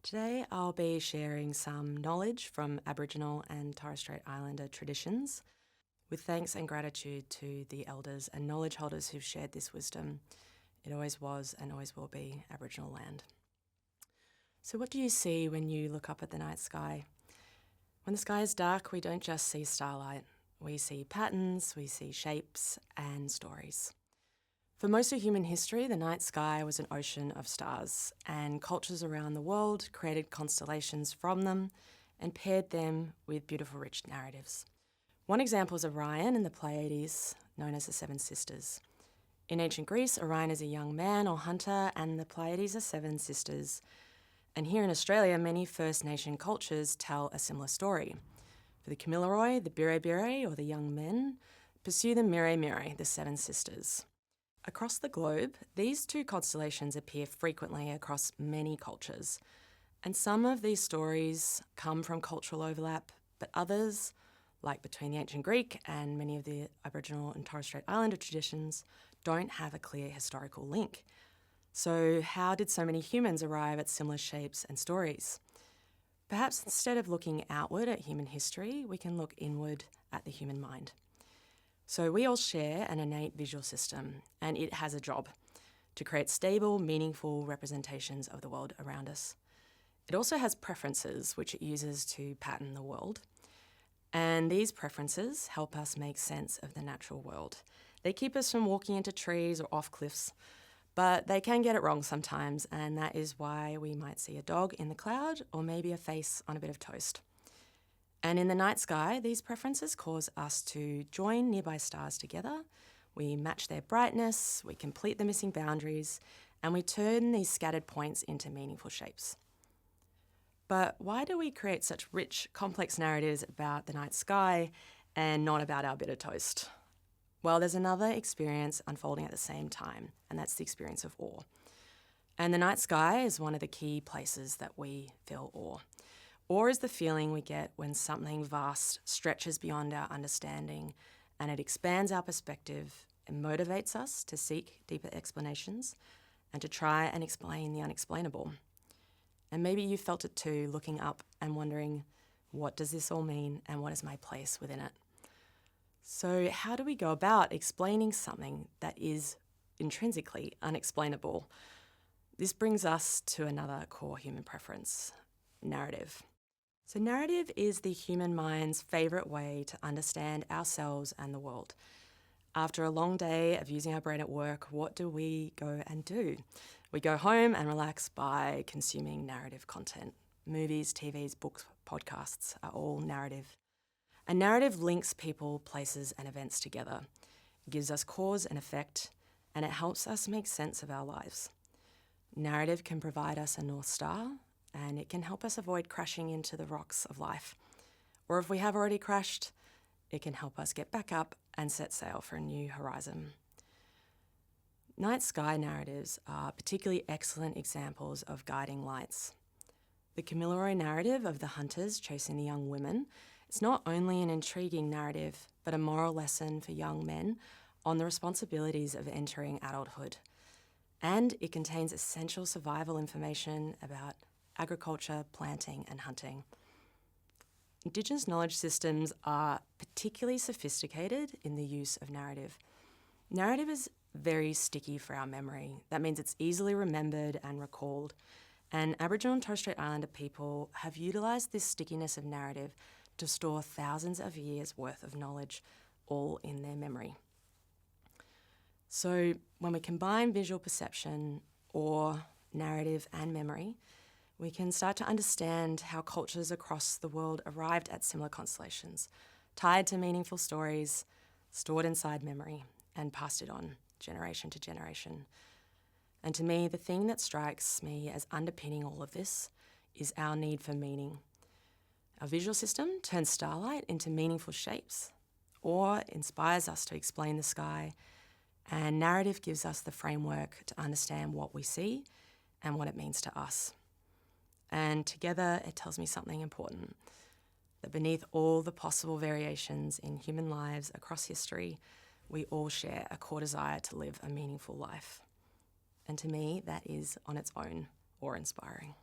Today I'll be sharing some knowledge from Aboriginal and Torres Strait Islander traditions with thanks and gratitude to the elders and knowledge holders who've shared this wisdom. It always was and always will be Aboriginal land. So what do you see when you look up at the night sky? When the sky is dark, we don't just see starlight. We see patterns, we see shapes and stories. For most of human history, the night sky was an ocean of stars, and cultures around the world created constellations from them and paired them with beautiful, rich narratives. One example is Orion in the Pleiades, known as the Seven Sisters. In ancient Greece, Orion is a young man or hunter, and the Pleiades are seven sisters. And here in Australia, many First Nation cultures tell a similar story. For the Kamilaroi, the Bire or the young men, pursue the Mire, the seven sisters. Across the globe, these two constellations appear frequently across many cultures. And some of these stories come from cultural overlap, but others, like between the ancient Greek and many of the Aboriginal and Torres Strait Islander traditions, don't have a clear historical link. So how did so many humans arrive at similar shapes and stories? Perhaps instead of looking outward at human history, we can look inward at the human mind. So we all share an innate visual system, and it has a job to create stable, meaningful representations of the world around us. It also has preferences, which it uses to pattern the world. And these preferences help us make sense of the natural world. They keep us from walking into trees or off cliffs, but they can get it wrong sometimes, and that is why we might see a dog in the cloud or maybe a face on a bit of toast. And in the night sky, these preferences cause us to join nearby stars together. We match their brightness, we complete the missing boundaries, and we turn these scattered points into meaningful shapes. But why do we create such rich, complex narratives about the night sky and not about our bit of toast? Well, there's another experience unfolding at the same time, and that's the experience of awe. And the night sky is one of the key places that we feel awe. Awe is the feeling we get when something vast stretches beyond our understanding and it expands our perspective and motivates us to seek deeper explanations and to try and explain the unexplainable. And maybe you felt it too, looking up and wondering, what does this all mean and what is my place within it? So how do we go about explaining something that is intrinsically unexplainable? This brings us to another core human preference, narrative. So narrative is the human mind's favourite way to understand ourselves and the world. After a long day of using our brain at work, what do we go and do? We go home and relax by consuming narrative content. Movies, TVs, books, podcasts are all narrative. A narrative links people, places and events together. It gives us cause and effect, and it helps us make sense of our lives. Narrative can provide us a North Star, and it can help us avoid crashing into the rocks of life. Or if we have already crashed, it can help us get back up and set sail for a new horizon. Night sky narratives are particularly excellent examples of guiding lights. The Kamilaroi narrative of the hunters chasing the young women is not only an intriguing narrative, but a moral lesson for young men on the responsibilities of entering adulthood. And it contains essential survival information about agriculture, planting and hunting. Indigenous knowledge systems are particularly sophisticated in the use of narrative. Narrative is very sticky for our memory. That means it's easily remembered and recalled. And Aboriginal and Torres Strait Islander people have utilised this stickiness of narrative to store thousands of years worth of knowledge all in their memory. So when we combine visual perception or narrative and memory, we can start to understand how cultures across the world arrived at similar constellations, tied to meaningful stories, stored inside memory, and passed it on generation to generation. And to me, the thing that strikes me as underpinning all of this is our need for meaning. Our visual system turns starlight into meaningful shapes, or inspires us to explain the sky, and narrative gives us the framework to understand what we see and what it means to us. And together it tells me something important, that beneath all the possible variations in human lives across history, we all share a core desire to live a meaningful life. And to me, that is on its own awe-inspiring.